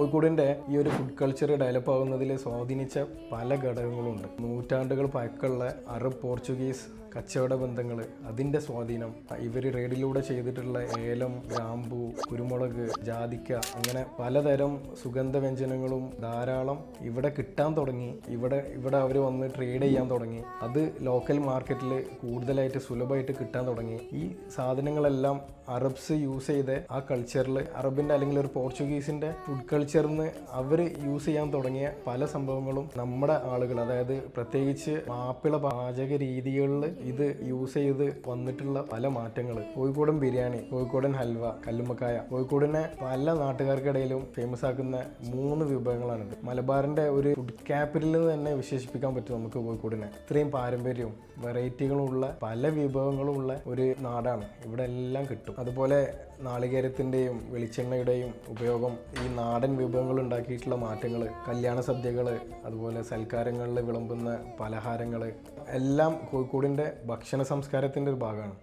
കോഴിക്കോടിൻ്റെ ഈ ഒരു ഫുഡ് കൾച്ചർ ഡെവലപ്പ് ആകുന്നതിൽ സ്വാധീനിച്ച പല ഘടകങ്ങളുണ്ട്. നൂറ്റാണ്ടുകൾ പഴക്കമുള്ള അറബ് പോർച്ചുഗീസ് കച്ചവട ബന്ധങ്ങൾ, അതിൻ്റെ സ്വാധീനം, ഇവർ റേഡിലൂടെ ചെയ്തിട്ടുള്ള ഏലം, ഗ്രാമ്പു, കുരുമുളക്, ജാതിക്ക, അങ്ങനെ പലതരം സുഗന്ധ വ്യഞ്ജനങ്ങളും ധാരാളം ഇവിടെ കിട്ടാൻ തുടങ്ങി. ഇവിടെ അവർ വന്ന് ട്രേഡ് ചെയ്യാൻ തുടങ്ങി. അത് ലോക്കൽ മാർക്കറ്റിൽ കൂടുതലായിട്ട് സുലഭമായിട്ട് കിട്ടാൻ തുടങ്ങി. ഈ സാധനങ്ങളെല്ലാം അറബ്സ് യൂസ് ചെയ്ത് ആ കൾച്ചറിൽ, അറബിൻ്റെ അല്ലെങ്കിൽ ഒരു പോർച്ചുഗീസിൻ്റെ ഫുഡ് കൾച്ചറിൽ നിന്ന് അവർ യൂസ് ചെയ്യാൻ തുടങ്ങിയ പല സംഭവങ്ങളും നമ്മുടെ ആളുകൾ, അതായത് പ്രത്യേകിച്ച് മാപ്പിള പാചക രീതികളിൽ ഇത് യൂസ് ചെയ്ത് വന്നിട്ടുള്ള പല മാറ്റങ്ങൾ. കോഴിക്കോടൻ ബിരിയാണി, കോഴിക്കോടൻ ഹൽവ, കല്ലുമ്മക്കായ, കോഴിക്കോടിനെ പല നാട്ടുകാർക്കിടയിലും ഫേമസ് ആക്കുന്ന 3 വിഭവങ്ങളാണിത്. മലബാറിൻ്റെ ഒരു ഫുഡ് ക്യാപിറ്റൽ എന്ന് തന്നെ വിശേഷിപ്പിക്കാൻ പറ്റും നമുക്ക് കോഴിക്കോടിനെ. ഇത്രയും പാരമ്പര്യവും വെറൈറ്റികളും ഉള്ള പല വിഭവങ്ങളും ഉള്ള ഒരു നാടാണ്. ഇവിടെ എല്ലാം കിട്ടും. അതുപോലെ നാളികേരത്തിൻ്റെയും വെളിച്ചെണ്ണയുടെയും ഉപയോഗം, ഈ നാടൻ വിഭവങ്ങൾ ഉണ്ടാക്കിയിട്ടുള്ള മാറ്റങ്ങൾ, കല്യാണ സദ്യകൾ, അതുപോലെ സൽക്കാരങ്ങളിൽ വിളമ്പുന്ന പലഹാരങ്ങൾ എല്ലാം കോഴിക്കോടിൻ്റെ ഭക്ഷണ സംസ്കാരത്തിൻ്റെ ഒരു ഭാഗമാണ്.